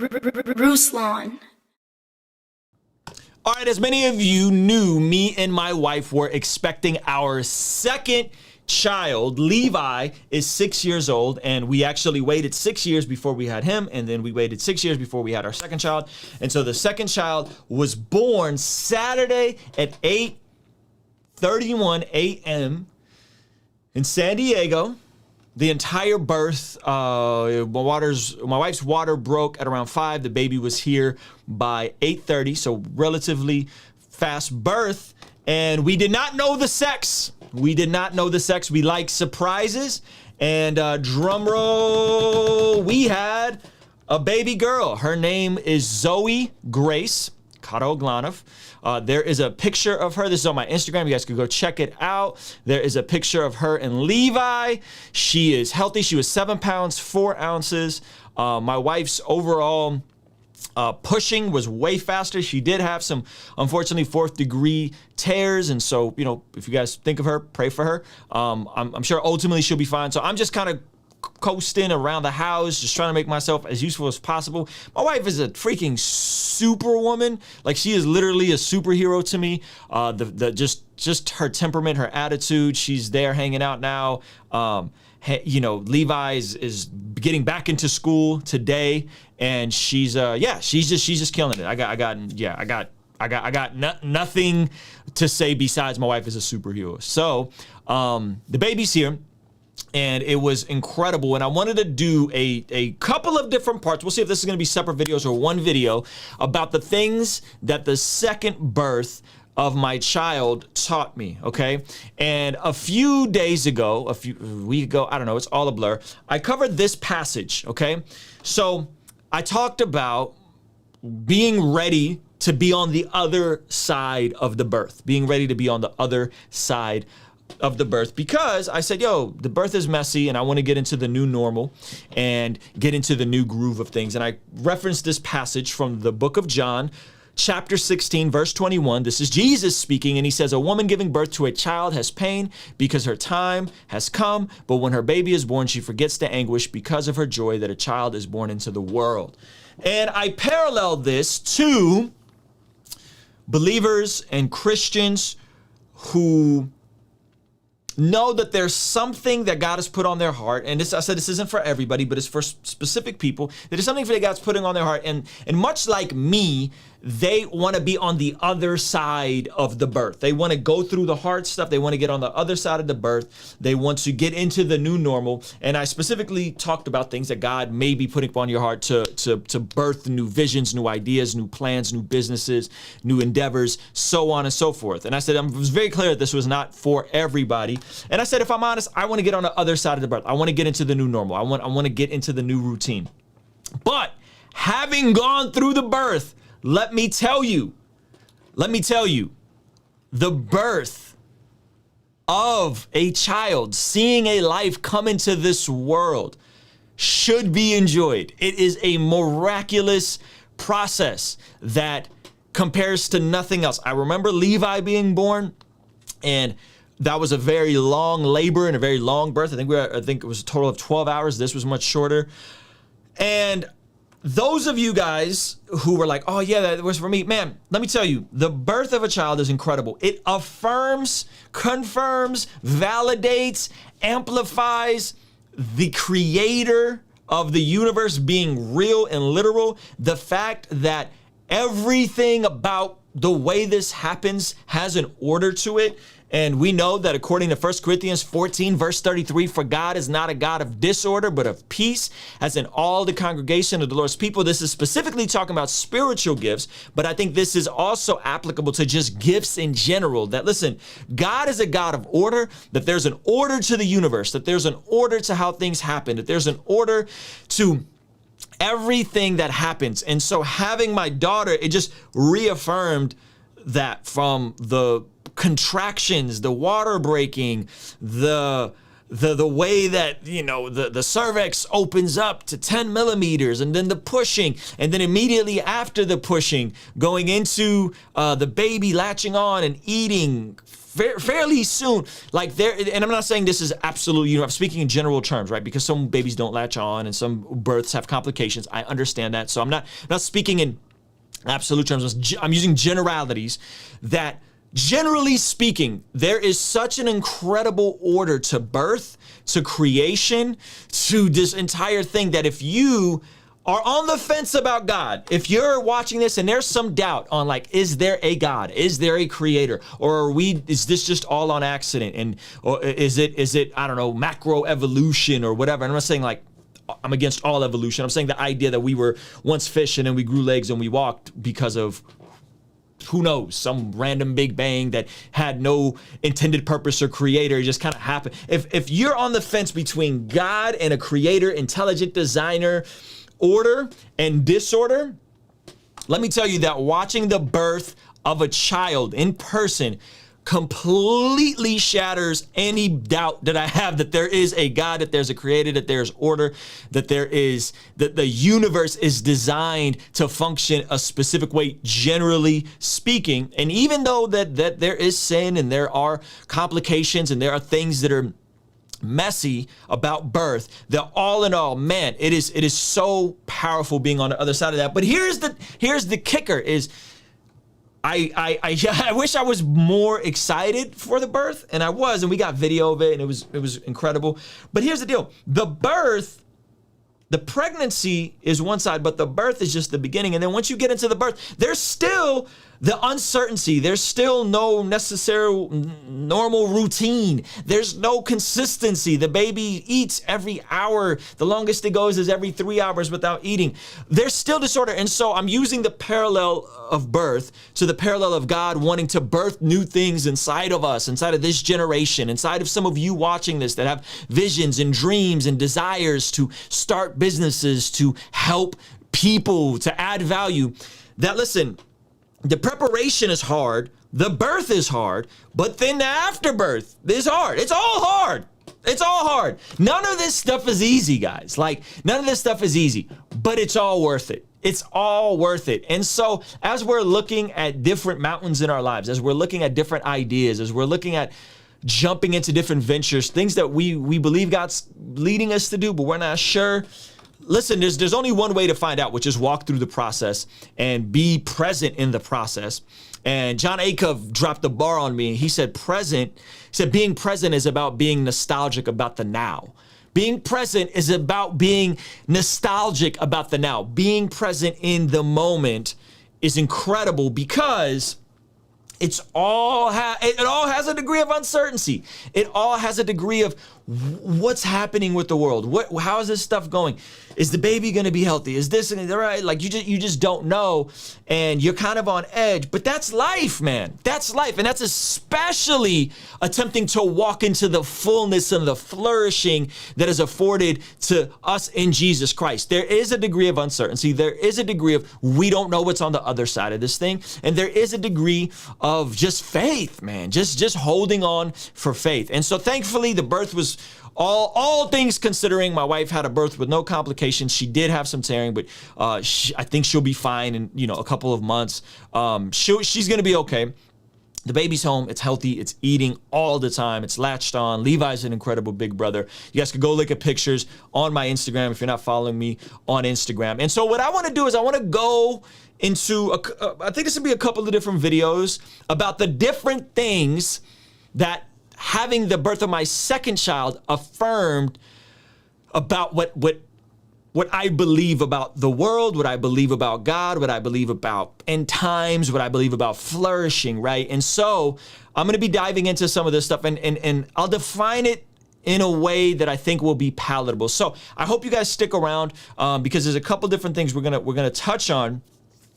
Ruslan. All right, as many of you knew, me and my wife were expecting our second child. Levi is 6 years old, and we actually waited 6 years before we had him, and then we waited 6 years before we had our second child. And so the second child was born Saturday at 8:31 a.m. in San Diego. The entire birth, my wife's water broke at around 5. The baby was here by 8:30, so relatively fast birth. And we did not know the sex. We did not know the sex. We like surprises. And drum roll, we had a baby girl. Her name is Zoe Grace Karoglanov. There is a picture of her. This is on my Instagram. You guys could go check it out. There is a picture of her and Levi. She is healthy. She was 7 pounds, 4 ounces. My wife's overall pushing was way faster. She did have some, unfortunately, 4th degree tears. And so, you know, if you guys think of her, pray for her. I'm sure ultimately she'll be fine. So I'm just kind of coasting around the house, just trying to make myself as useful as possible. My wife is a freaking superwoman. Like, she is literally a superhero to me. Just her temperament, her attitude. She's there hanging out now. You know, Levi is getting back into school today, and she's just killing it. I got nothing to say besides my wife is a superhero. So the baby's here. And it was incredible. And I wanted to do a couple of different parts. We'll see if this is going to be separate videos or one video about the things that the second birth of my child taught me, okay? And a few days ago, a week ago, I don't know, it's all a blur, I covered this passage, okay? So I talked about being ready to be on the other side of the birth, being ready to be on the other side of the birth, because I said, yo, the birth is messy and I want to get into the new normal and get into the new groove of things. And I referenced this passage from the book of John, chapter 16, verse 21. This is Jesus speaking, and he says, a woman giving birth to a child has pain because her time has come, but when her baby is born, she forgets the anguish because of her joy that a child is born into the world. And I paralleled this to believers and Christians who know that there's something that God has put on their heart. And this, I said, this isn't for everybody, but it's for specific people. That there's something that God's putting on their heart. And much like me, they want to be on the other side of the birth. They want to go through the hard stuff. They want to get on the other side of the birth. They want to get into the new normal. And I specifically talked about things that God may be putting upon your heart to birth new visions, new ideas, new plans, new businesses, new endeavors, so on and so forth. And I said, I was very clear that this was not for everybody. And I said, if I'm honest, I want to get on the other side of the birth. I want to get into the new normal. I want to get into the new routine. But having gone through the birth, let me tell you, the birth of a child, seeing a life come into this world, should be enjoyed. It is a miraculous process that compares to nothing else. I remember Levi being born, and that was a very long labor and a very long birth. I think it was a total of 12 hours. This was much shorter. And those of you guys who were like, oh yeah, that was for me, man, let me tell you, the birth of a child is incredible. It affirms, confirms, validates, amplifies the creator of the universe being real and literal. The fact that everything about the way this happens has an order to it. And we know that according to 1 Corinthians 14, verse 33, for God is not a God of disorder, but of peace, as in all the congregation of the Lord's people. This is specifically talking about spiritual gifts, but I think this is also applicable to just gifts in general. That, listen, God is a God of order, that there's an order to the universe, that there's an order to how things happen, that there's an order to everything that happens. And so having my daughter, it just reaffirmed that, from the contractions, the water breaking, the the way that, you know, the cervix opens up to 10 millimeters, and then the pushing, and then immediately after the pushing, going into the baby latching on and eating fairly soon. Like there, and I'm not saying this is absolutely, you know, I'm speaking in general terms, right? Because some babies don't latch on and some births have complications. I understand that. So I'm not speaking in absolute terms. I'm using generalities that, generally speaking, there is such an incredible order to birth, to creation, to this entire thing, that if you are on the fence about God, if you're watching this and there's some doubt on, like, is there a God? Is there a creator? Or is this just all on accident? And or is it, I don't know, macro evolution or whatever? And I'm not saying like I'm against all evolution. I'm saying the idea that we were once fish and then we grew legs and we walked because of, who knows, some random big bang that had no intended purpose or creator. It just kind of happened. If you're on the fence between God and a creator, intelligent designer, order and disorder, let me tell you that watching the birth of a child in person completely shatters any doubt that I have that there is a God, that there's a creator, that there's order, that the universe is designed to function a specific way, generally speaking. And even though that there is sin and there are complications and there are things that are messy about birth, that all in all, man, it is so powerful being on the other side of that. But here's the kicker is, I wish I was more excited for the birth, and I was, and we got video of it, and it was incredible. But here's the deal: the pregnancy is one side, but the birth is just the beginning. And then once you get into the birth, there's still the uncertainty. There's still no necessary normal routine. There's no consistency. The baby eats every hour. The longest it goes is every 3 hours without eating. There's still disorder. And so I'm using the parallel of birth to the parallel of God wanting to birth new things inside of us, inside of this generation, inside of some of you watching this that have visions and dreams and desires to start businesses, to help people, to add value. That, listen, the preparation is hard, the birth is hard, but then the afterbirth is hard. It's all hard. It's all hard. None of this stuff is easy, guys. Like, none of this stuff is easy, but it's all worth it. It's all worth it. And so as we're looking at different mountains in our lives, as we're looking at different ideas, as we're looking at jumping into different ventures, things that we believe God's leading us to do, but we're not sure. Listen, there's only one way to find out, which is walk through the process and be present in the process. And John Acuff dropped the bar on me. He said being present is about being nostalgic about the now. Being present is about being nostalgic about the now. Being present in the moment is incredible because it all has a degree of uncertainty. It all has a degree of what's happening with the world. How is this stuff going? Is the baby going to be healthy? Is this right? Like you just don't know, and you're kind of on edge. But that's life, man. That's life, and that's especially attempting to walk into the fullness and the flourishing that is afforded to us in Jesus Christ. There is a degree of uncertainty. There is a degree of we don't know what's on the other side of this thing, and there is a degree of just faith, man. Just holding on for faith. And so thankfully, the birth was. All things considering, my wife had a birth with no complications. She did have some tearing, but I think she'll be fine in a couple of months. She's gonna be okay. The baby's home. It's healthy. It's eating all the time. It's latched on. Levi's an incredible big brother. You guys could go look at pictures on my Instagram if you're not following me on Instagram. And so what I want to do is I want to go into I think this will be a couple of different videos about the different things that having the birth of my second child affirmed about what I believe about the world, what I believe about God, what I believe about end times, what I believe about flourishing, right? And so I'm going to be diving into some of this stuff and I'll define it in a way that I think will be palatable. So I hope you guys stick around because there's a couple different things we're gonna touch on.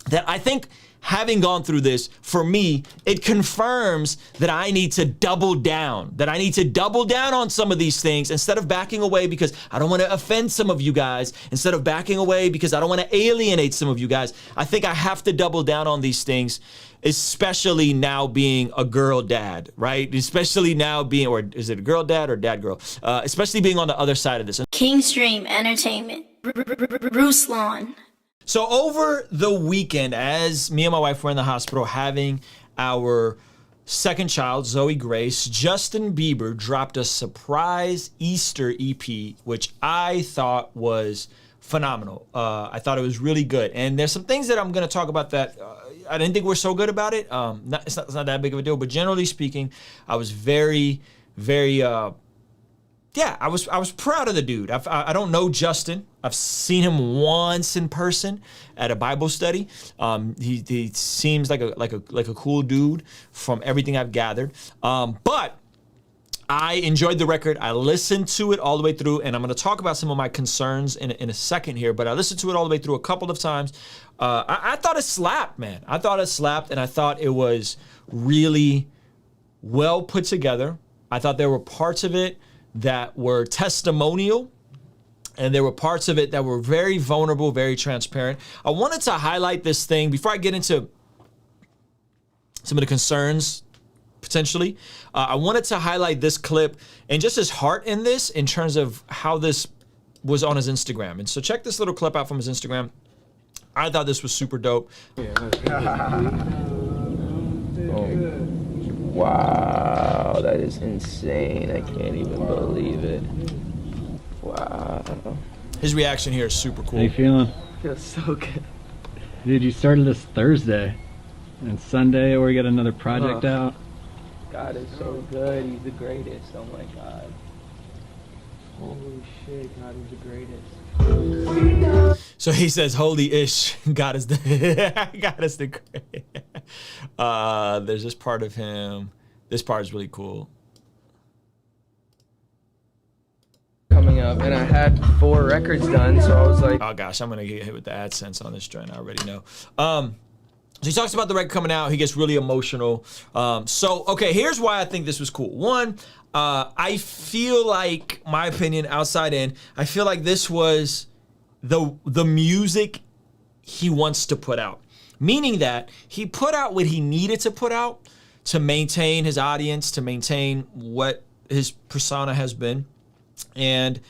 that I think having gone through this, for me, it confirms that I need to double down, on some of these things instead of backing away because I don't want to offend some of you guys, instead of backing away because I don't want to alienate some of you guys. I think I have to double down on these things, especially now being a girl dad, right? Especially now being, or is it a girl dad or dad girl? Especially being on the other side of this. Kingstream Entertainment, Ruslan. So over the weekend, as me and my wife were in the hospital having our second child, Zoe Grace, Justin Bieber dropped a surprise Easter EP, which I thought was phenomenal. I thought it was really good. And there's some things that I'm going to talk about that I didn't think were so good about it. It's not that big of a deal, but generally speaking, I was very, I was proud of the dude. I don't know Justin. I've seen him once in person at a Bible study. He seems like a cool dude from everything I've gathered. But I enjoyed the record. I listened to it all the way through, and I'm going to talk about some of my concerns in a second here. But I listened to it all the way through a couple of times. I thought it slapped, man. I thought it slapped, and I thought it was really well put together. I thought there were parts of it that were testimonial, and there were parts of it that were very vulnerable, very transparent. I wanted to highlight this thing before I get into some of the concerns, potentially. I wanted to highlight this clip and just his heart in this in terms of how this was on his Instagram. And so check this little clip out from his Instagram. I thought this was super dope. Wow, that is insane. I can't even believe it. Wow. His reaction here is super cool. How you feeling? Feels so good. Dude, you started this Thursday, and Sunday we got another project out. God is so good. He's the greatest. Oh my God. Holy shit, God is the greatest. So he says, "Holy ish, God is the God is the great." There's this part of him. This part is really cool. Coming up, and I had 4 records done, so I was like, oh gosh, I'm gonna get hit with the AdSense on this joint. I already know. So he talks about the record coming out. He gets really emotional. So okay, here's why I think this was cool. One, I feel like, my opinion, outside in, I feel like this was the music he wants to put out. Meaning that he put out what he needed to put out to maintain his audience, to maintain what his persona has been. And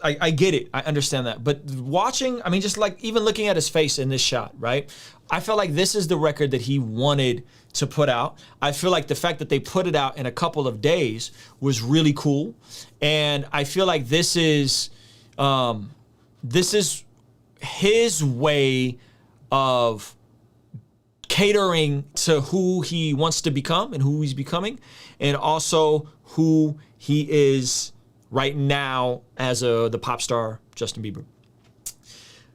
I get it. I understand that. But watching, I mean, just like even looking at his face in this shot, right? I felt like this is the record that he wanted to put out. I feel like the fact that they put it out in a couple of days was really cool. And I feel like this is his way of catering to who he wants to become and who he's becoming, and also who he is right now as the pop star Justin Bieber.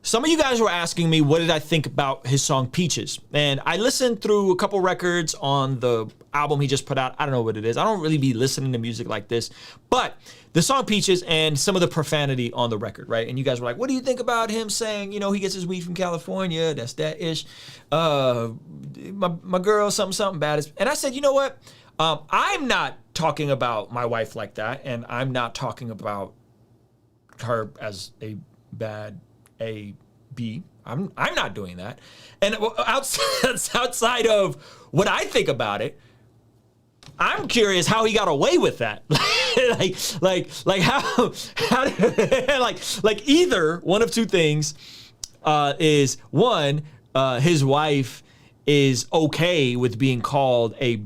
Some of you guys were asking me, what did I think about his song Peaches? And I listened through a couple records on the album he just put out. I don't know what it is. I don't really be listening to music like this. But the song Peaches and some of the profanity on the record, right? And you guys were like, what do you think about him saying, you know, he gets his weed from California, that's that ish. My girl, something bad. And I said, you know what? I'm not talking about my wife like that, and I'm not talking about her as a bad A, B. I'm not doing that. And outside of what I think about it, I'm curious how he got away with that. like how like either one of two things is one, his wife is okay with being called a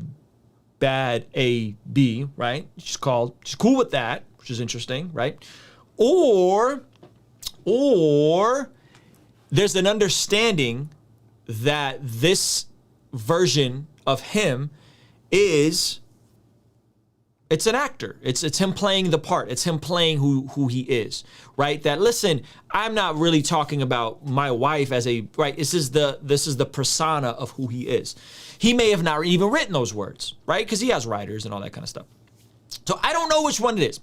bad A, B, right? She's cool with that, which is interesting, right? Or there's an understanding that this version of him it's an actor. It's him playing the part. It's him playing who he is, right? That, listen, I'm not really talking about my wife as a, right? This is the persona of who he is. He may have not even written those words, right? Because he has writers and all that kind of stuff. So I don't know which one it is.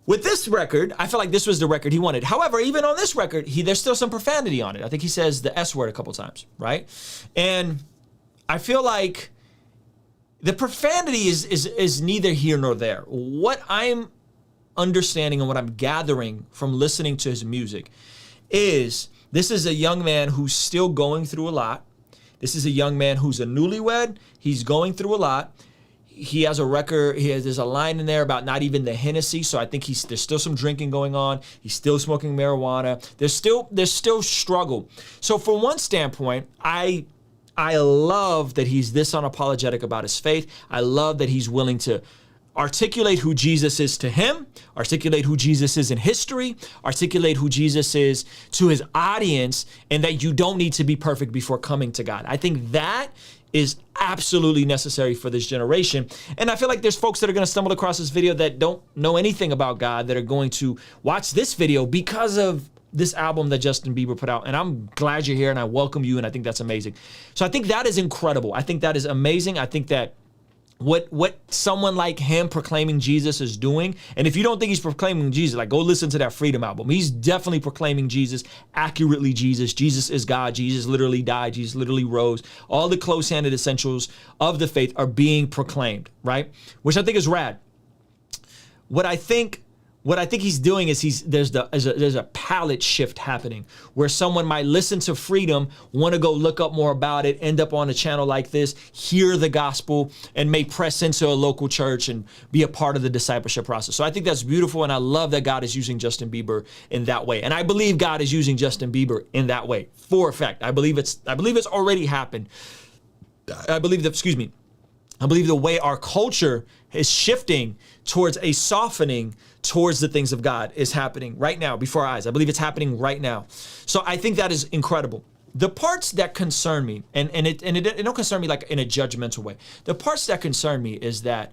With this record, I feel like this was the record he wanted. However, even on this record, there's still some profanity on it. I think he says the S word a couple times, right? And I feel like the profanity is neither here nor there. What I'm understanding and what I'm gathering from listening to his music is this is a young man who's still going through a lot. This is a young man who's a newlywed. He's going through a lot. He has a record. There's a line in there about not even the Hennessy. So I think there's still some drinking going on. He's still smoking marijuana. There's still struggle. So from one standpoint, I love that he's this unapologetic about his faith. I love that he's willing to articulate who Jesus is to him, articulate who Jesus is in history, articulate who Jesus is to his audience, and that you don't need to be perfect before coming to God. I think that is absolutely necessary for this generation. And I feel like there's folks that are going to stumble across this video that don't know anything about God that are going to watch this video because of this album that Justin Bieber put out. And I'm glad you're here and I welcome you. And I think that's amazing. So I think that is incredible. I think that is amazing. I think that what someone like him proclaiming Jesus is doing, and if you don't think he's proclaiming Jesus, like go listen to that Freedom album. He's definitely proclaiming Jesus, accurately Jesus. Jesus is God. Jesus literally died. Jesus literally rose. All the close-handed essentials of the faith are being proclaimed, right? Which I think is rad. What I think he's doing is there's a palette shift happening where someone might listen to Freedom, want to go look up more about it, end up on a channel like this, hear the gospel, and may press into a local church and be a part of the discipleship process. So I think that's beautiful, and I love that God is using Justin Bieber in that way. And I believe God is using Justin Bieber in that way for a fact. I believe it's already happened. I believe the way our culture is shifting towards a softening towards the things of God is happening right now before our eyes. I believe it's happening right now. So I think that is incredible. The parts that concern me, and it don't concern me like in a judgmental way. The parts that concern me is that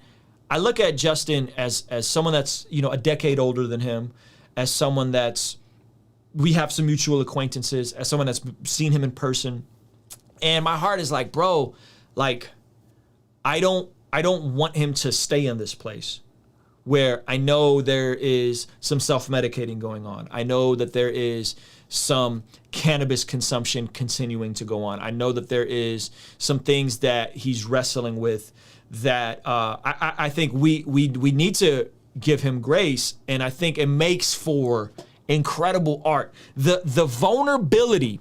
I look at Justin as someone that's, a decade older than him, as someone we have some mutual acquaintances, as someone that's seen him in person. And my heart is like, bro, like, I don't want him to stay in this place where I know there is some self-medicating going on. I know that there is some cannabis consumption continuing to go on. I know that there is some things that he's wrestling with that I think we need to give him grace, and I think it makes for incredible art. The vulnerability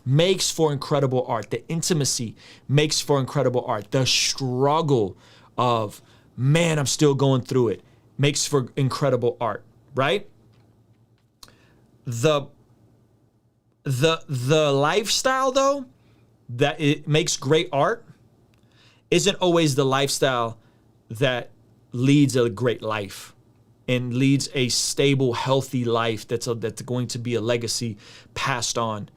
makes for incredible art. The intimacy makes for incredible art. The struggle of, man, I'm still going through it, makes for incredible art, right? The lifestyle, though, that it makes great art isn't always the lifestyle that leads a great life and leads a stable, healthy life that's going to be a legacy passed on.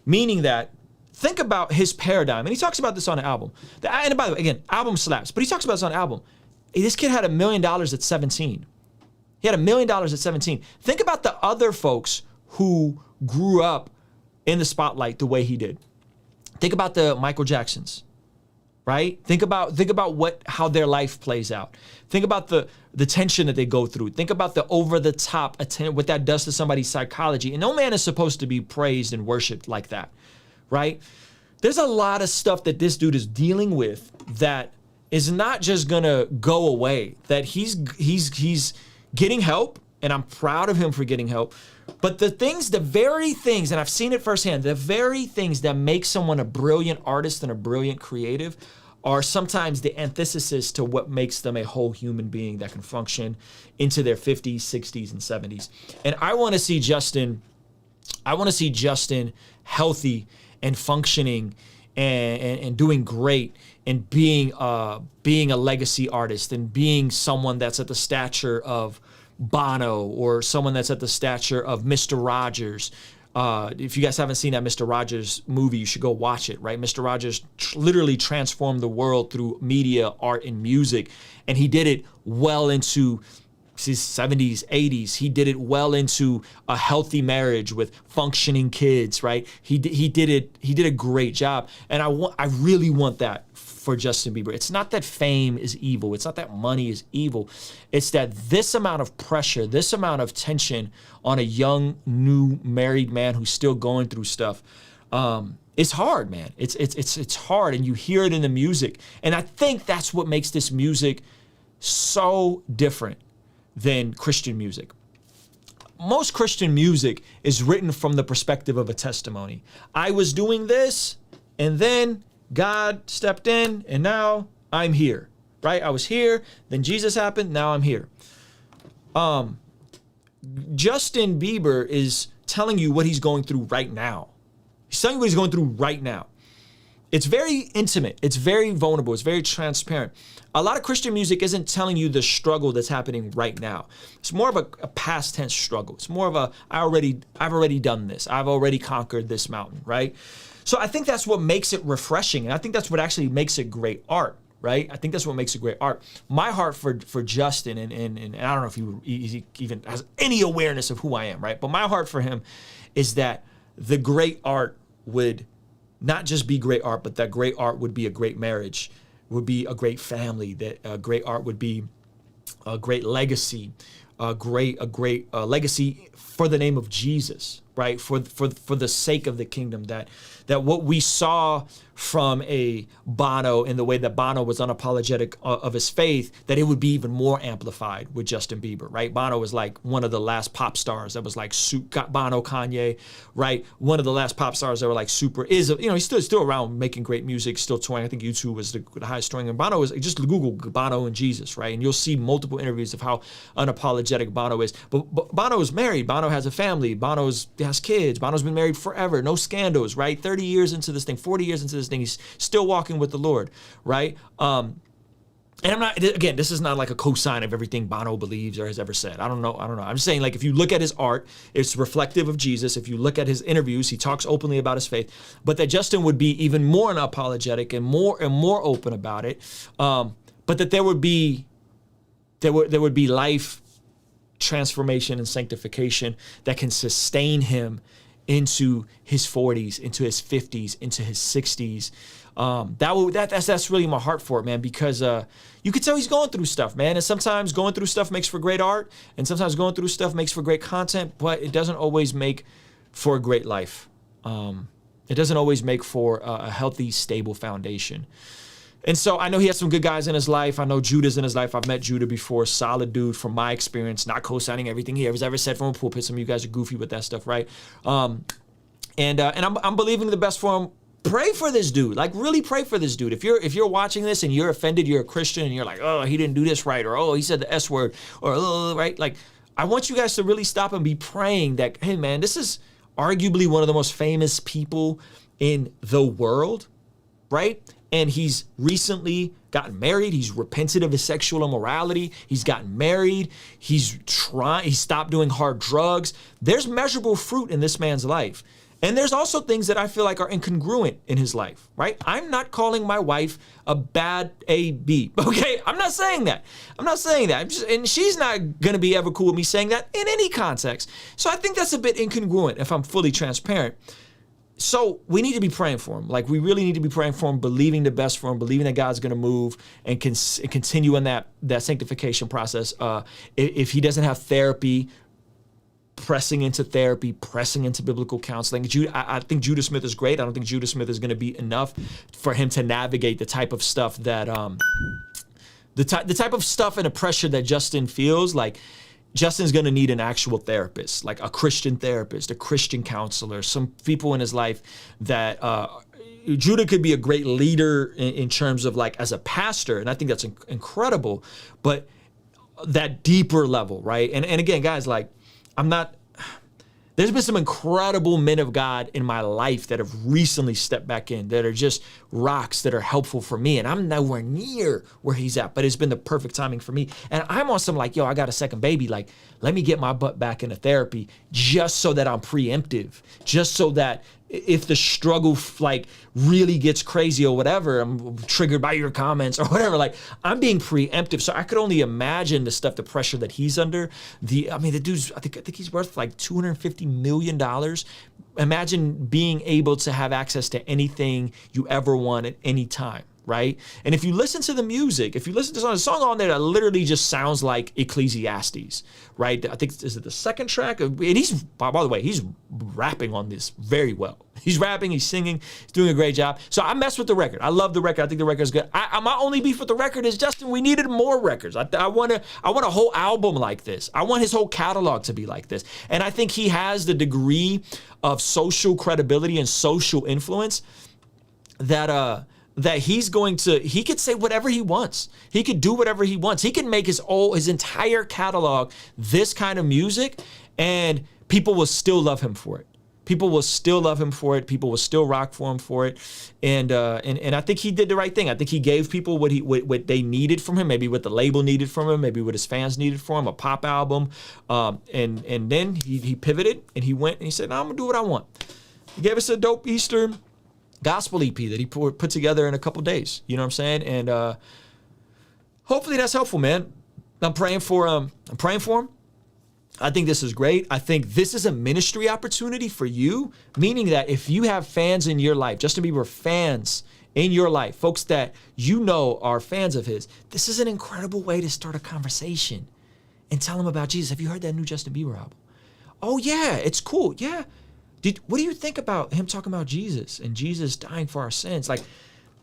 Meaning that, think about his paradigm, and he talks about this on the album. And by the way, again, album slaps, but he talks about this on the album. This kid had $1 million at 17. He had $1 million at 17. Think about the other folks who grew up in the spotlight the way he did. Think about the Michael Jacksons, right? Think about how their life plays out. Think about the tension that they go through. Think about the over-the-top what that does to somebody's psychology. And no man is supposed to be praised and worshiped like that, right? There's a lot of stuff that this dude is dealing with that is not just gonna go away, that he's getting help, and I'm proud of him for getting help. But the very things, and I've seen it firsthand, the very things that make someone a brilliant artist and a brilliant creative are sometimes the antithesis to what makes them a whole human being that can function into their 50s, 60s, and 70s. And I want to see Justin healthy and functioning and doing great and being a legacy artist and being someone that's at the stature of Bono or someone that's at the stature of Mr. Rogers. If you guys haven't seen that Mr. Rogers movie, you should go watch it, right? Mr. Rogers literally transformed the world through media, art, and music. And he did it well into his 70s, 80s. He did it well into a healthy marriage with functioning kids, right? He did a great job. And I really want that for Justin Bieber. It's not that fame is evil. It's not that money is evil. It's that this amount of pressure, this amount of tension on a young, new married man who's still going through stuff, it's hard, man. It's hard, and you hear it in the music. And I think that's what makes this music so different than Christian music. Most Christian music is written from the perspective of a testimony. I was doing this, and then God stepped in, and now I'm here, right? I was here, then Jesus happened, now I'm here. Justin Bieber is telling you what he's going through right now. He's telling you what he's going through right now. It's very intimate. It's very vulnerable. It's very transparent. A lot of Christian music isn't telling you the struggle that's happening right now. It's more of a past tense struggle. It's more of a, I've already done this. I've already conquered this mountain, right? So I think that's what makes it refreshing. And I think that's what actually makes it great art, right? I think that's what makes it great art. My heart for Justin, and I don't know if he even has any awareness of who I am, right? But my heart for him is that the great art would not just be great art, but that great art would be a great marriage, would be a great family, that great art would be a great legacy, a great legacy for the name of Jesus, right? For the sake of the kingdom, that what we saw from a Bono in the way that Bono was unapologetic of his faith, that it would be even more amplified with Justin Bieber, right? Bono was like one of the last pop stars that was like Bono, Kanye, right? One of the last pop stars that were like super, he's still around making great music, still touring. I think U2 was the highest touring. And Bono was, just Google Bono and Jesus, right? And you'll see multiple interviews of how unapologetic Bono is. But Bono is married. Bono has a family. Bono has kids. Bono's been married forever. No scandals, right? 30 years into this thing, 40 years into this thing, he's still walking with the Lord, right? And I'm not, again, this is not like a cosign of everything Bono believes or has ever said. I don't know. I'm just saying, like, if you look at his art, it's reflective of Jesus. If you look at his interviews, he talks openly about his faith, but that Justin would be even more unapologetic and more open about it. But that there would be life transformation and sanctification that can sustain him into his 40s, into his 50s, into his 60s. That's really my heart for it, man, because you could tell he's going through stuff, man. And sometimes going through stuff makes for great art, and sometimes going through stuff makes for great content, but it doesn't always make for a great life. It doesn't always make for a healthy, stable foundation. And so I know he has some good guys in his life. I know Judah's in his life. I've met Judah before. Solid dude from my experience, not co-signing everything he ever said from a pulpit. Some of you guys are goofy with that stuff, right? And I'm believing the best for him. Pray for this dude. Like, really pray for this dude. If you're watching this and you're offended, you're a Christian, and you're like, oh, he didn't do this right, or oh, he said the S word, or oh, right? Like, I want you guys to really stop and be praying that, hey, man, this is arguably one of the most famous people in the world, right? And he's recently gotten married. He's repented of his sexual immorality. He's gotten married. He stopped doing hard drugs. There's measurable fruit in this man's life. And there's also things that I feel like are incongruent in his life, right? I'm not calling my wife a bad A-B, okay? I'm not saying that. And she's not gonna be ever cool with me saying that in any context. So I think that's a bit incongruent if I'm fully transparent. So we need to be praying for him. Like, we really need to be praying for him, believing the best for him, believing that God's going to move and continue in that sanctification process. If he doesn't have therapy, pressing into therapy, pressing into biblical counseling. I think Judah Smith is great. I don't think Judah Smith is going to be enough for him to navigate the type of stuff that the type of stuff and the pressure that Justin feels. Like, Justin's going to need an actual therapist, like a Christian therapist, a Christian counselor, some people in his life that Judah could be a great leader in terms of, like, as a pastor. And I think that's incredible, but that deeper level, right? And again, guys, like, there's been some incredible men of God in my life that have recently stepped back in, that are just rocks that are helpful for me. And I'm nowhere near where he's at, but it's been the perfect timing for me. And I'm on some, like, yo, I got a second baby. Like, let me get my butt back into therapy just so that I'm preemptive, just so that if the struggle, like, really gets crazy or whatever, I'm triggered by your comments or whatever, like, I'm being preemptive. So I could only imagine the stuff, the pressure that he's under. The dude's, I think he's worth like $250 million. Imagine being able to have access to anything you ever want at any time, right? And if you listen to the music, if you listen to the song on there that literally just sounds like Ecclesiastes, right? I think, is it the second track? And he's, by the way, he's rapping on this very well. He's rapping, he's singing, he's doing a great job. So I mess with the record. I love the record. I think the record is good. My only beef with the record is, Justin, we needed more records. I want a whole album like this. I want his whole catalog to be like this. And I think he has the degree of social credibility and social influence that he could say whatever he wants. He could do whatever he wants. He can make his entire catalog this kind of music, and people will still love him for it. People will still love him for it. People will still rock for him for it. And I think he did the right thing. I think he gave people what they needed from him, maybe what the label needed from him, maybe what his fans needed from him, a pop album. And then he pivoted and he went and he said, no, I'm gonna do what I want. He gave us a dope Easter gospel EP that he put together in a couple days. You know what I'm saying? And hopefully that's helpful, man. I'm praying for him. I think this is great. I think this is a ministry opportunity for you, meaning that if you have fans in your life, Justin Bieber fans in your life, folks that you know are fans of his, this is an incredible way to start a conversation and tell them about Jesus. Have you heard that new Justin Bieber album? Oh yeah, it's cool. Yeah. What do you think about him talking about Jesus and Jesus dying for our sins? Like,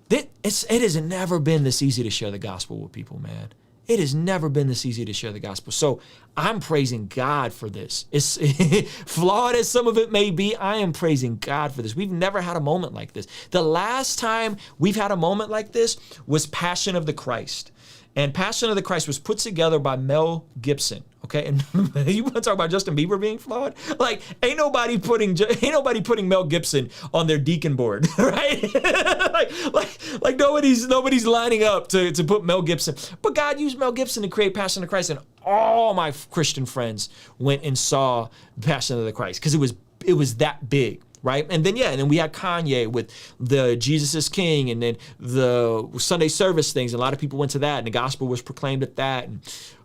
it has never been this easy to share the gospel with people, man. It has never been this easy to share the gospel. So I'm praising God for this. It's flawed as some of it may be. I am praising God for this. We've never had a moment like this. The last time we've had a moment like this was Passion of the Christ. And Passion of the Christ was put together by Mel Gibson. Okay, and you want to talk about Justin Bieber being flawed? Like, ain't nobody putting Mel Gibson on their deacon board, right? like nobody's lining up to put Mel Gibson. But God used Mel Gibson to create Passion of the Christ, and all my Christian friends went and saw Passion of the Christ because it was that big. Right. And then we had Kanye with the Jesus is King, and then the Sunday service things. A lot of people went to that, and the gospel was proclaimed at that. And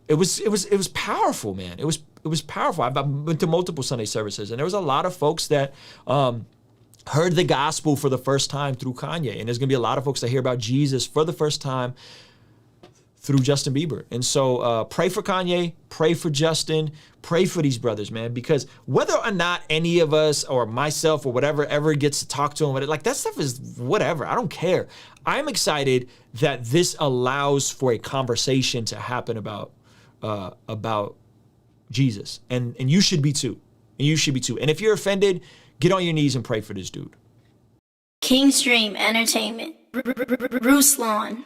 it was powerful, man. It was powerful. I went to multiple Sunday services, and there was a lot of folks that heard the gospel for the first time through Kanye. And there's gonna be a lot of folks that hear about Jesus for the first time through Justin Bieber. And so pray for Kanye, pray for Justin, pray for these brothers, man, because whether or not any of us or myself or whatever ever gets to talk to them, like that stuff is whatever. I don't care. I'm excited that this allows for a conversation to happen about Jesus. And you should be too. And you should be too. And if you're offended, get on your knees and pray for this dude. King's Dream Entertainment. Ruslan.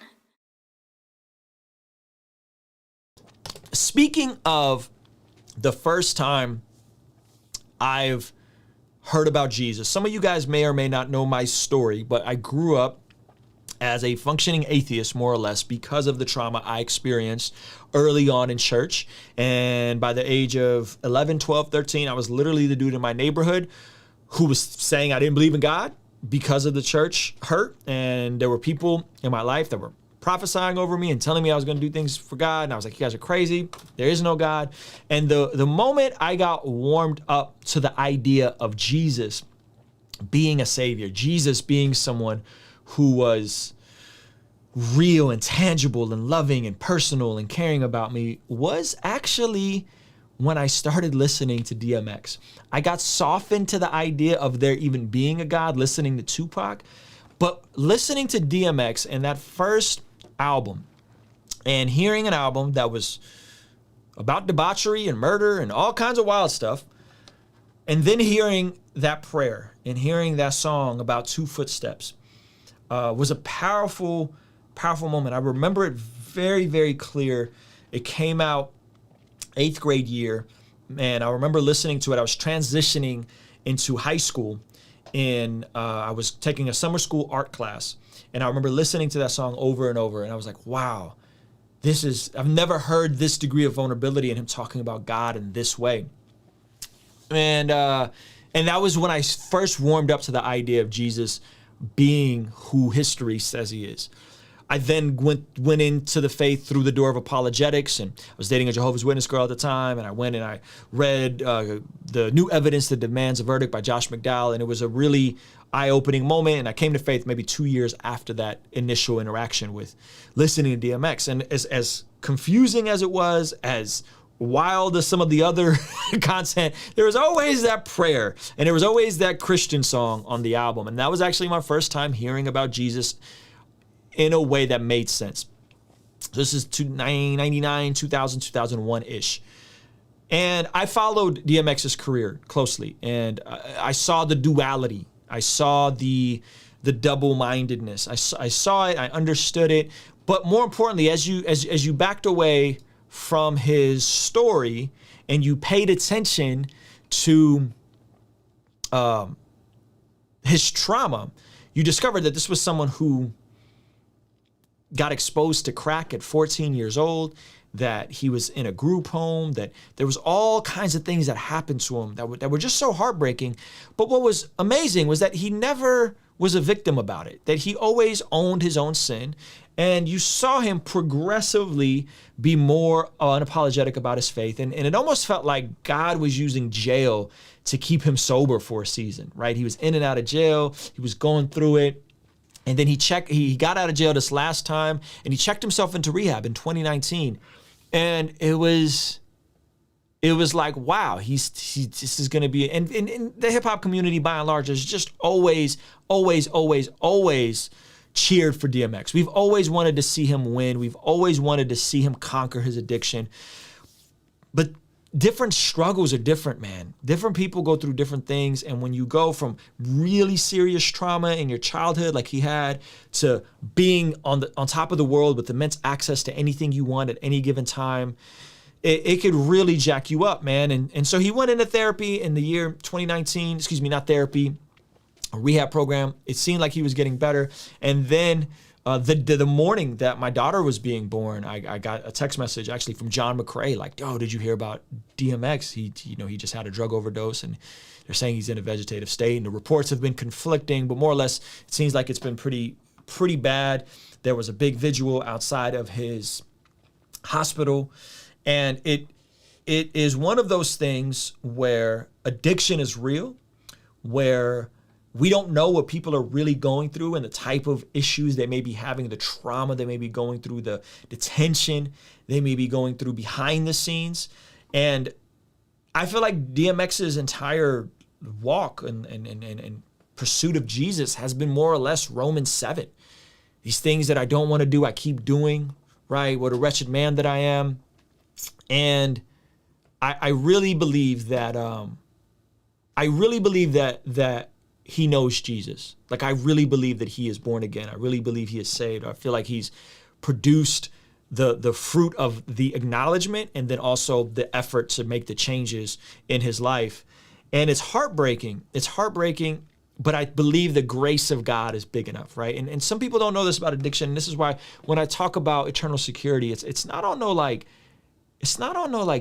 Speaking of the first time I've heard about Jesus, some of you guys may or may not know my story, but I grew up as a functioning atheist, more or less, because of the trauma I experienced early on in church. And by the age of 11, 12, 13, I was literally the dude in my neighborhood who was saying I didn't believe in God because of the church hurt. And there were people in my life that were prophesying over me and telling me I was going to do things for God. And I was like, you guys are crazy. There is no God. And the moment I got warmed up to the idea of Jesus being a savior, Jesus being someone who was real and tangible and loving and personal and caring about me, was actually when I started listening to DMX. I got softened to the idea of there even being a God, listening to Tupac. But listening to DMX and that first album, and hearing an album that was about debauchery and murder and all kinds of wild stuff, and then hearing that prayer and hearing that song about 2 footsteps was a powerful moment. I remember it very, very clear. It came out 8th grade year, and I remember listening to it. I was transitioning into high school, and I was taking a summer school art class. And I remember listening to that song over and over, and I was like, wow, I've never heard this degree of vulnerability in him talking about God in this way. And that was when I first warmed up to the idea of Jesus being who history says he is. I then went into the faith through the door of apologetics, and I was dating a Jehovah's Witness girl at the time, and I went and I read the New Evidence That Demands a Verdict by Josh McDowell, and it was a really eye-opening moment, and I came to faith maybe 2 years after that initial interaction with listening to DMX. And as confusing as it was, as wild as some of the other content, there was always that prayer, and there was always that Christian song on the album, and that was actually my first time hearing about Jesus in a way that made sense. So this is 1999, 2000, 2001-ish. And I followed DMX's career closely, and I saw the duality. I saw the double-mindedness. I saw it, I understood it. But more importantly, as you backed away from his story and you paid attention to his trauma, you discovered that this was someone who got exposed to crack at 14 years old, that he was in a group home, that there was all kinds of things that happened to him that were just so heartbreaking. But what was amazing was that he never was a victim about it, that he always owned his own sin. And you saw him progressively be more unapologetic about his faith. And it almost felt like God was using jail to keep him sober for a season, right? He was in and out of jail. He was going through it. And then he got out of jail this last time, and he checked himself into rehab in 2019. And it was like, wow, this is going to be, and the hip hop community by and large has just always cheered for DMX. We've always wanted to see him win. We've always wanted to see him conquer his addiction. But different struggles are different, man. Different people go through different things. And when you go from really serious trauma in your childhood, like he had, to being on top of the world with immense access to anything you want at any given time, it could really jack you up, man. And so he went into therapy in the year 2019, not therapy, a rehab program. It seemed like he was getting better. And then the morning that my daughter was being born, I got a text message actually from John McCrae, like, "Yo, did you hear about DMX? He just had a drug overdose, and they're saying he's in a vegetative state." And the reports have been conflicting, but more or less, it seems like it's been pretty bad. There was a big vigil outside of his hospital, and it is one of those things where addiction is real, where we don't know what people are really going through and the type of issues they may be having, the trauma they may be going through, the tension they may be going through behind the scenes. And I feel like DMX's entire walk and pursuit of Jesus has been more or less Romans 7. These things that I don't want to do, I keep doing, right? What a wretched man that I am. And I really believe that that he knows Jesus. Like, I really believe that he is born again. I really believe he is saved. I feel like he's produced the fruit of the acknowledgement and then also the effort to make the changes in his life. And it's heartbreaking. It's heartbreaking, but I believe the grace of God is big enough, right? And some people don't know this about addiction. And this is why when I talk about eternal security, it's not on no like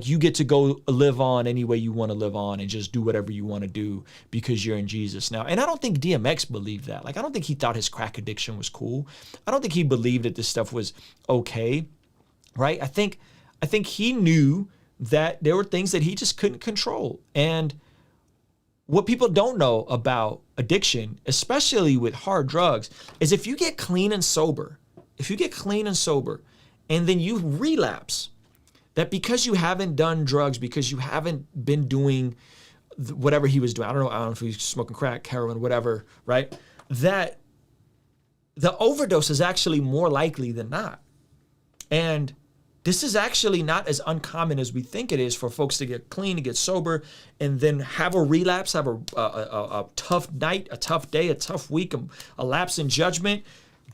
you get to go live on any way you want to live on and just do whatever you want to do because you're in Jesus now. And I don't think DMX believed that. Like, I don't think he thought his crack addiction was cool. I don't think he believed that this stuff was okay, right? I think he knew that there were things that he just couldn't control. And what people don't know about addiction, especially with hard drugs, is if you get clean and sober, and then you relapse, that because you haven't done drugs, because you haven't been doing whatever he was doing, I don't know if he was smoking crack, heroin, whatever, right? That the overdose is actually more likely than not. And this is actually not as uncommon as we think it is for folks to get clean, to get sober, and then have a relapse, have a tough night, a tough day, a tough week, a lapse in judgment,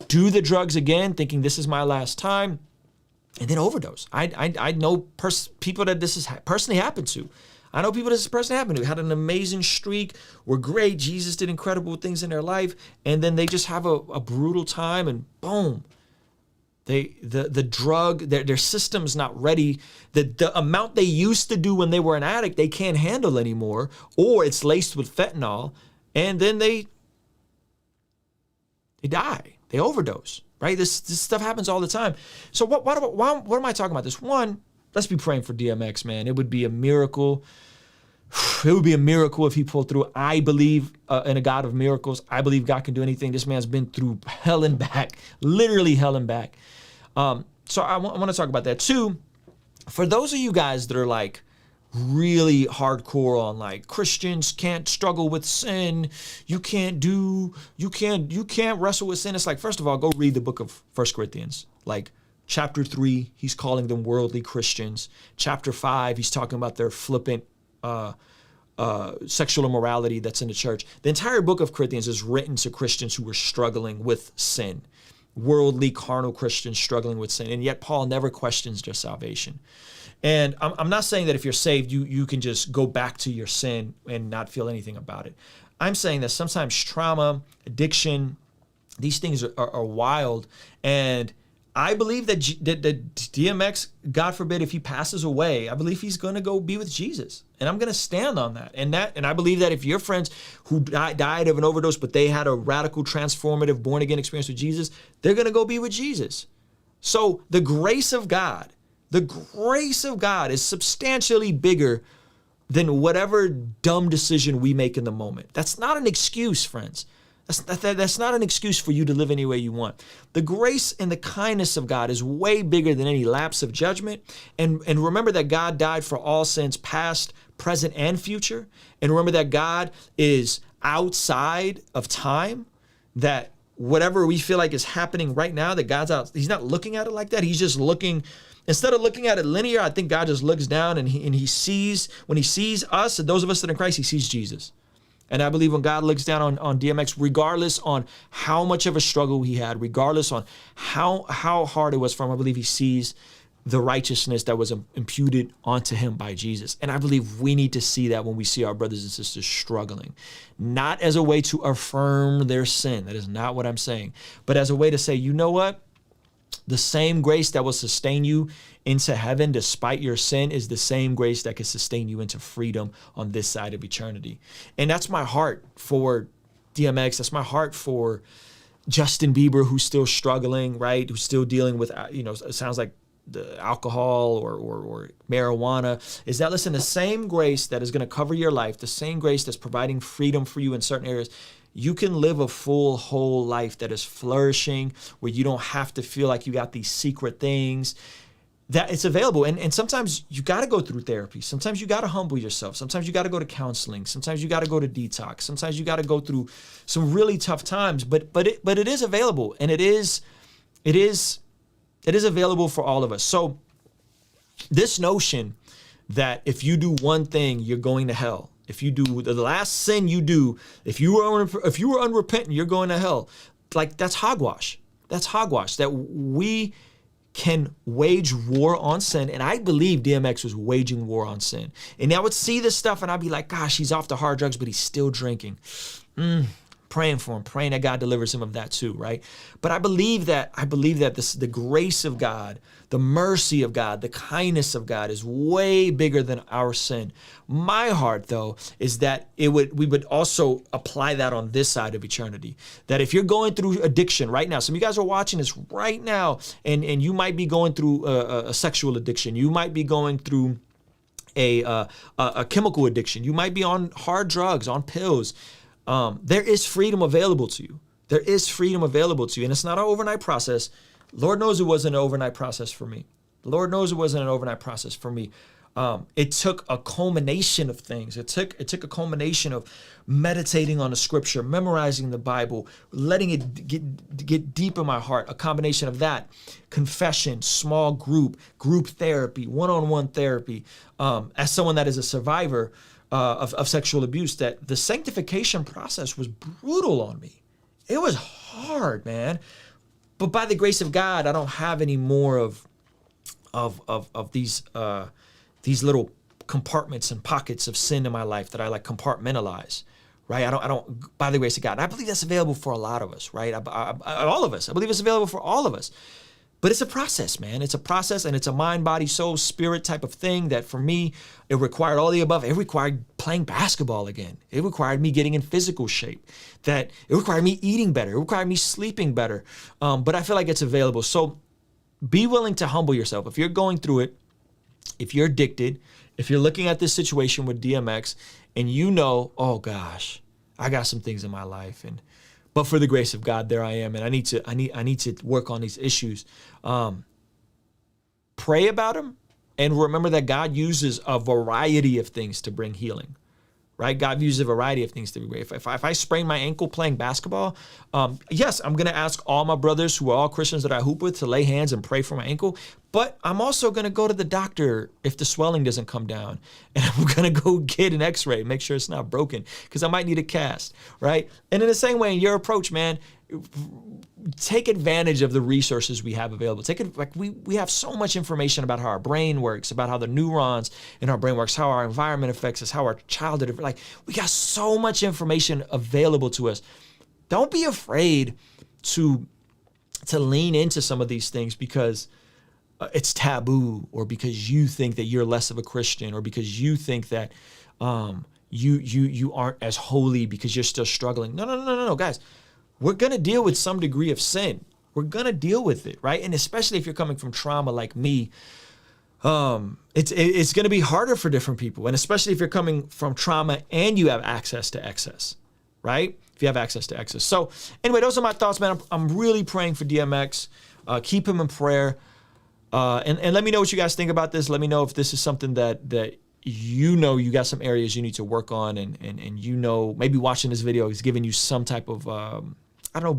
do the drugs again, thinking this is my last time, and then overdose. I know people that this has personally happened to. I know people this has personally happened to. Had an amazing streak, were great, Jesus did incredible things in their life, and then they just have a brutal time, and boom. The drug, their system's not ready. The amount they used to do when they were an addict, they can't handle anymore, or it's laced with fentanyl, and then they die. They overdose, right? right? This stuff happens all the time. So what am I talking about this? One, let's be praying for DMX, man. It would be a miracle. It would be a miracle if he pulled through. I believe in a God of miracles. I believe God can do anything. This man's been through hell and back, literally hell and back. So I want to talk about that. Two, for those of you guys that are like really hardcore on like Christians can't struggle with sin, you can't wrestle with sin. It's like, first of all, go read the book of 1 Corinthians. Like chapter 3, he's calling them worldly Christians. Chapter 5, he's talking about their flippant sexual immorality that's in the church. The entire book of Corinthians is written to Christians who were struggling with sin, worldly, carnal Christians struggling with sin. And yet Paul never questions their salvation. And I'm not saying that if you're saved, you can just go back to your sin and not feel anything about it. I'm saying that sometimes trauma, addiction, these things are wild. And I believe that DMX, God forbid, if he passes away, I believe he's going to go be with Jesus. And I'm going to stand on that. And I believe that if your friends who died of an overdose, but they had a radical, transformative, born-again experience with Jesus, they're going to go be with Jesus. So the grace of God is substantially bigger than whatever dumb decision we make in the moment. That's not an excuse, friends. That's not an excuse for you to live any way you want. The grace and the kindness of God is way bigger than any lapse of judgment. And remember that God died for all sins, past, present, and future. And remember that God is outside of time, that whatever we feel like is happening right now, that God's out. He's not looking at it like that. He's just looking, instead of looking at it linear, I think God just looks down and he sees, when he sees us and those of us that are in Christ, he sees Jesus. And I believe when God looks down on DMX, regardless on how much of a struggle he had, regardless on how hard it was for him, I believe he sees the righteousness that was imputed onto him by Jesus. And I believe we need to see that when we see our brothers and sisters struggling, not as a way to affirm their sin. That is not what I'm saying, but as a way to say, you know what? The same grace that will sustain you into heaven despite your sin is the same grace that can sustain you into freedom on this side of eternity. And that's my heart for DMX. That's my heart for Justin Bieber, who's still struggling, right? Who's still dealing with, it sounds like the alcohol or marijuana. Is that, listen, the same grace that is going to cover your life, the same grace that's providing freedom for you in certain areas, you can live a full, whole life that is flourishing, where you don't have to feel like you got these secret things. That it's available. And sometimes you got to go through therapy. Sometimes you got to humble yourself. Sometimes you got to go to counseling. Sometimes you got to go to detox. Sometimes you got to go through some really tough times, but it is available, and it is available for all of us. So this notion that if you do one thing, you're going to hell. If you do the last sin you do, if you were unrepentant, you're going to hell. Like, that's hogwash. That's hogwash. That we can wage war on sin. And I believe DMX was waging war on sin. And I would see this stuff and I'd be like, gosh, he's off the hard drugs, but he's still drinking. Praying for him, praying that God delivers him of that too, right? But I believe that the grace of God, the mercy of God, the kindness of God is way bigger than our sin. My heart, though, is that we would also apply that on this side of eternity. That if you're going through addiction right now, some of you guys are watching this right now, and you might be going through a sexual addiction. You might be going through a chemical addiction. You might be on hard drugs, on pills. There is freedom available to you. There is freedom available to you. And it's not an overnight process. Lord knows it wasn't an overnight process for me. Lord knows it wasn't an overnight process for me. It took a culmination of things. It took a culmination of meditating on the scripture, memorizing the Bible, letting it get deep in my heart. A combination of that, confession, small group therapy, one-on-one therapy. As someone that is a survivor of sexual abuse, that the sanctification process was brutal on me. It was hard, man. But by the grace of God, I don't have any more of these little compartments and pockets of sin in my life that I like compartmentalize, right? I don't, by the grace of God. And I believe that's available for a lot of us, right? All of us. I believe it's available for all of us. But it's a process, man. It's a process, and it's a mind, body, soul, spirit type of thing that for me, it required all the above. It required playing basketball again. It required me getting in physical shape. That it required me eating better. It required me sleeping better. But I feel like it's available. So be willing to humble yourself. If you're going through it, if you're addicted, if you're looking at this situation with DMX and you know, oh gosh, I got some things in my life, but for the grace of God, there I am, and I need to work on these issues. Pray about them, and remember that God uses a variety of things to bring healing. Right? God uses a variety of things to be great. If I sprain my ankle playing basketball, yes, I'm going to ask all my brothers who are all Christians that I hoop with to lay hands and pray for my ankle. But I'm also going to go to the doctor if the swelling doesn't come down. And I'm going to go get an x-ray, make sure it's not broken, because I might need a cast, right? And in the same way, in your approach, man, take advantage of the resources we have available. We have so much information about how our brain works, about how the neurons in our brain works, how our environment affects us, how our childhood, we got so much information available to us. Don't be afraid to lean into some of these things because it's taboo, or because you think that you're less of a Christian, or because you think that you aren't as holy because you're still struggling. No, guys. We're going to deal with some degree of sin. We're going to deal with it, right? And especially if you're coming from trauma like me, it's going to be harder for different people. And especially if you're coming from trauma and you have access to excess, right? If you have access to excess. So anyway, those are my thoughts, man. I'm really praying for DMX. Keep him in prayer. And let me know what you guys think about this. Let me know if this is something that you know you got some areas you need to work on, and you know maybe watching this video is giving you some type of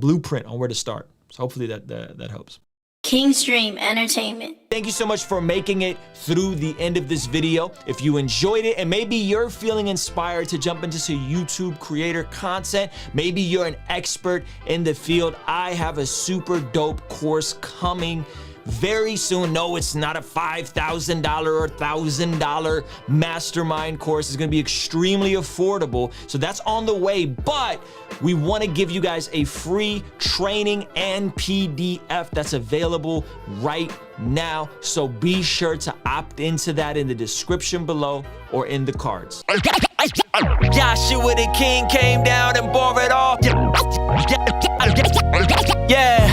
blueprint on where to start. So hopefully that helps. Kingstream Entertainment. Thank you so much for making it through the end of this video. If you enjoyed it and maybe you're feeling inspired to jump into some YouTube creator content, maybe you're an expert in the field, I have a super dope course coming very soon. No, it's not a $5,000 or $1,000 mastermind course. It's going to be extremely affordable. So that's on the way, but we want to give you guys a free training and PDF that's available right now. So be sure to opt into that in the description below or in the cards. Joshua the King came down and bore it all. Yeah.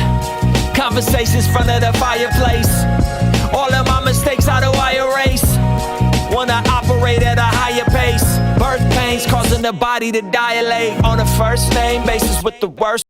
Conversations front of the fireplace. All of my mistakes, how do I erase? Wanna operate at a higher pace. Birth pains causing the body to dilate. On a first name basis with the worst.